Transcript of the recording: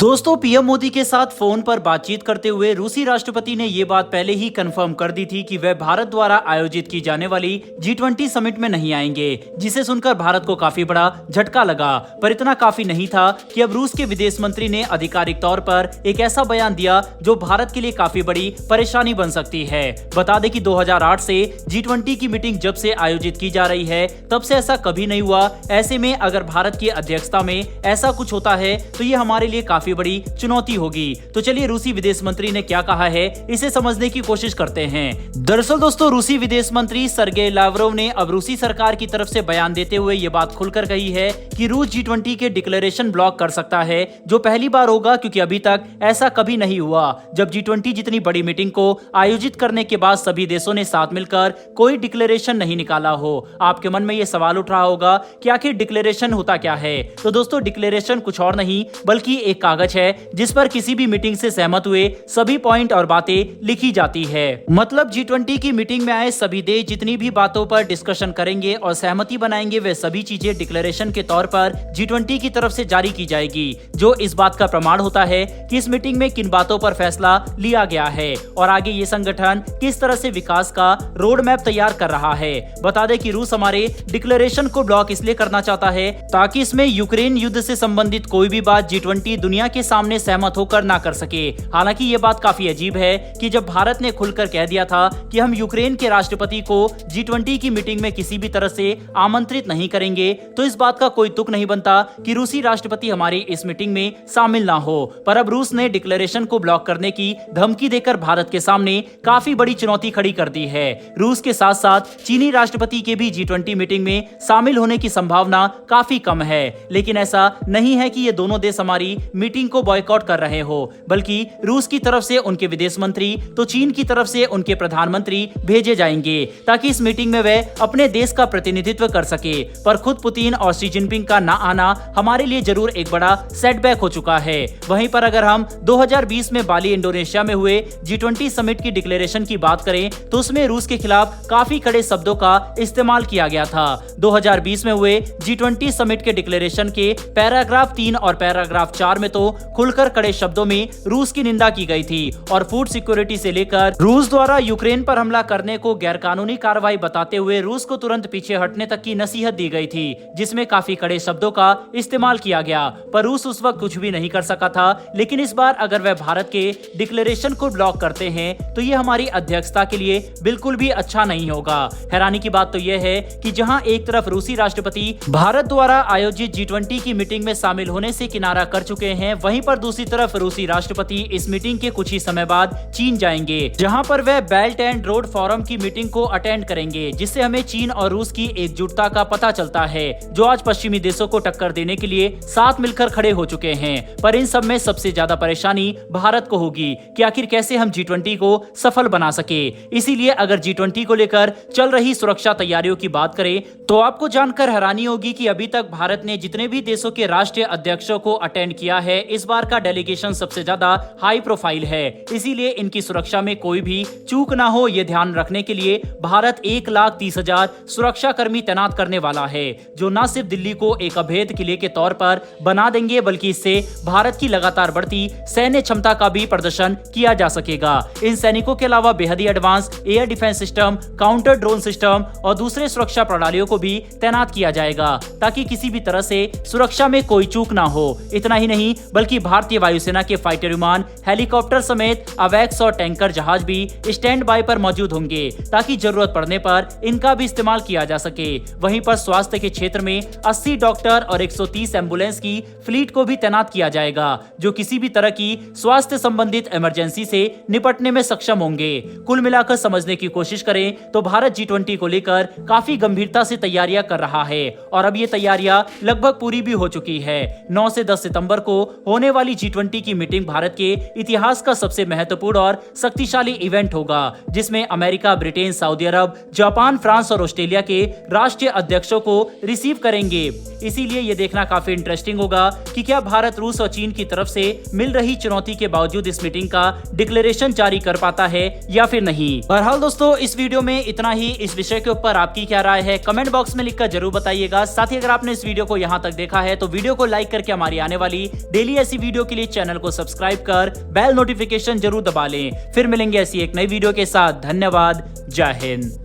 दोस्तों, पीएम मोदी के साथ फोन पर बातचीत करते हुए रूसी राष्ट्रपति ने ये बात पहले ही कंफर्म कर दी थी कि वह भारत द्वारा आयोजित की जाने वाली G20 समिट में नहीं आएंगे, जिसे सुनकर भारत को काफी बड़ा झटका लगा। पर इतना काफी नहीं था कि अब रूस के विदेश मंत्री ने आधिकारिक तौर पर एक ऐसा बयान दिया जो भारत के लिए काफी बड़ी परेशानी बन सकती है। बता दें कि 2008 से G20 की मीटिंग जब से आयोजित की जा रही है तब से ऐसा कभी नहीं हुआ। ऐसे में अगर भारत की अध्यक्षता में ऐसा कुछ होता है तो ये हमारे लिए काफी बड़ी चुनौती होगी। तो चलिए रूसी विदेश मंत्री ने क्या कहा है इसे समझने की कोशिश करते हैं। दरअसल दोस्तों, रूसी विदेश मंत्री सर्गेई लावरोव ने अब रूसी सरकार की तरफ से बयान देते हुए ये बात खुलकर कही है कि रूस G20 के डिक्लेरेशन ब्लॉक कर सकता है, जो पहली बार होगा क्योंकि अभी तक ऐसा कभी नहीं हुआ जब G20 जितनी बड़ी मीटिंग को आयोजित करने के बाद सभी देशों ने साथ मिलकर कोई डिक्लेरेशन नहीं निकाला हो। आपके मन में ये सवाल उठ रहा होगा कि आखिर डिक्लेरेशन होता क्या है। तो दोस्तों, डिक्लेरेशन कुछ और नहीं बल्कि एक कागज है जिस पर किसी भी मीटिंग से सहमत हुए सभी पॉइंट और बातें लिखी जाती है। मतलब G20 की मीटिंग में आए सभी देश जितनी भी बातों पर डिस्कशन करेंगे और सहमति बनाएंगे, वे सभी चीजें डिक्लेरेशन के तौर पर G20 की तरफ से जारी की जाएगी, जो इस बात का प्रमाण होता है कि इस मीटिंग में किन बातों पर फैसला लिया गया है और आगे ये संगठन किस तरह से विकास का रोड मैप तैयार कर रहा है। बता दें कि रूस हमारे डिक्लेरेशन को ब्लॉक इसलिए करना चाहता है ताकि इसमें यूक्रेन युद्ध से संबंधित कोई भी बात G20 दुनिया के सामने सहमत होकर ना कर सके। हालांकि ये बात काफी अजीब है कि जब भारत ने खुलकर कह दिया था कि हम यूक्रेन के राष्ट्रपति को G20 की मीटिंग में किसी भी तरह से आमंत्रित नहीं करेंगे, तो इस बात का कोई तुक नहीं बनता कि रूसी राष्ट्रपति हमारी इस मीटिंग में शामिल ना हो। पर अब रूस ने डिक्लेरेशन को ब्लॉक करने की धमकी देकर भारत के सामने काफी बड़ी चुनौती खड़ी कर दी है। रूस के साथ साथ चीनी राष्ट्रपति के भी G20 मीटिंग में शामिल होने की संभावना काफी कम है, लेकिन ऐसा नहीं है कि ये दोनों देश हमारी मीटिंग को बॉयकॉट कर रहे हो, बल्कि रूस की तरफ से उनके विदेश मंत्री तो चीन की तरफ से उनके प्रधानमंत्री भेजे जाएंगे ताकि इस मीटिंग में वे अपने देश का प्रतिनिधित्व कर सके। पर खुद पुतिन और शी जिनपिंग का ना आना हमारे लिए जरूर एक बड़ा सेटबैक हो चुका है। वहीं पर अगर हम 2020 में बाली इंडोनेशिया में हुए G20 समिट की डिक्लेरेशन की बात करें तो उसमें रूस के खिलाफ काफी कड़े शब्दों का इस्तेमाल किया गया था। 2020 में हुए G20 समिट के डिक्लेरेशन के पैराग्राफ 3 और पैराग्राफ 4 में तो खुलकर कड़े शब्दों में रूस की निंदा की गई थी और फूड सिक्योरिटी से लेकर रूस द्वारा यूक्रेन पर हमला करने को गैरकानूनी कार्रवाई बताते हुए रूस को तुरंत पीछे हटने तक की नसीहत दी गई थी, जिसमें काफी कड़े शब्दों का इस्तेमाल किया गया। पर रूस उस वक्त कुछ भी नहीं कर सका था, लेकिन इस बार अगर वह भारत के डिक्लेरेशन को ब्लॉक करते हैं तो ये हमारी अध्यक्षता के लिए बिल्कुल भी अच्छा नहीं होगा। हैरानी की बात तो यह है कि जहां एक तरफ रूसी राष्ट्रपति भारत द्वारा आयोजित G20 की मीटिंग में शामिल होने से किनारा कर चुके हैं, वहीं पर दूसरी तरफ रूसी राष्ट्रपति इस मीटिंग के कुछ ही समय बाद चीन जाएंगे, जहां पर वह बेल्ट एंड रोड फोरम की मीटिंग को अटेंड करेंगे, जिससे हमें चीन और रूस की एकजुटता का पता चलता है, जो आज पश्चिमी देशों को टक्कर देने के लिए साथ मिलकर खड़े हो चुके हैं। पर इन सब में सबसे ज्यादा परेशानी भारत को होगी कि आखिर कैसे हम G20 को सफल बना सके। इसीलिए अगर G20 को लेकर चल रही सुरक्षा तैयारियों की बात करें तो आपको जानकर हैरानी होगी कि अभी तक भारत ने जितने भी देशों के राष्ट्रीय अध्यक्षों को अटेंड किया है, इस बार का डेलीगेशन सबसे ज्यादा हाई प्रोफाइल है। इसीलिए इनकी सुरक्षा में कोई भी चूक ना हो, ये ध्यान रखने के लिए भारत 1,30,000 सुरक्षा कर्मी तैनात करने वाला है, जो न सिर्फ दिल्ली को एक अभेद किले के तौर पर बना देंगे बल्कि इससे भारत की लगातार बढ़ती सैन्य क्षमता का भी प्रदर्शन किया जा सकेगा। इन सैनिकों के अलावा बेहद ही advance air defence system, counter drone system और दूसरे सुरक्षा प्रणालियों को भी तैनात किया जाएगा ताकि किसी भी तरह से सुरक्षा में कोई चूक ना हो। इतना ही नहीं बल्कि भारतीय वायुसेना के फाइटर विमान, हेलीकॉप्टर समेत अवैक्स और टैंकर जहाज भी स्टैंड बाय पर मौजूद होंगे ताकि जरूरत पड़ने पर इनका भी इस्तेमाल किया जा सके। वहीं पर स्वास्थ्य के क्षेत्र में 80 डॉक्टर और 130 एम्बुलेंस की फ्लीट को भी तैनात किया जाएगा, जो किसी भी तरह की स्वास्थ्य संबंधित इमरजेंसी से निपटने में सक्षम होंगे। कुल मिलाकर समझने की कोशिश करें तो भारत G20 को लेकर काफी गंभीरता से तैयारियां कर रहा है और अब ये तैयारियां लगभग पूरी भी हो चुकी है। 9 से 10 सितंबर को होने वाली G20 की मीटिंग भारत के इतिहास का सबसे महत्वपूर्ण और शक्तिशाली इवेंट होगा, जिसमें अमेरिका, ब्रिटेन, सऊदी अरब, जापान, फ्रांस और ऑस्ट्रेलिया के राष्ट्रीय अध्यक्षों को रिसीव करेंगे। इसीलिए ये देखना काफी इंटरेस्टिंग होगा कि क्या भारत रूस और चीन की तरफ से मिल रही चुनौती के बावजूद इस मीटिंग का डिक्लेरेशन जारी कर पाता है या फिर नहीं। बहरहाल दोस्तों, इस वीडियो में इतना ही। इस विषय के ऊपर आपकी क्या राय है कमेंट बॉक्स में लिखकर जरूर बताइएगा। साथ ही अगर आपने इस वीडियो को यहाँ तक देखा है तो वीडियो को लाइक करके हमारी आने वाली डेली डेली ऐसी वीडियो के लिए चैनल को सब्सक्राइब कर बेल नोटिफिकेशन जरूर दबा लें। फिर मिलेंगे ऐसी एक नई वीडियो के साथ। धन्यवाद। जय हिंद।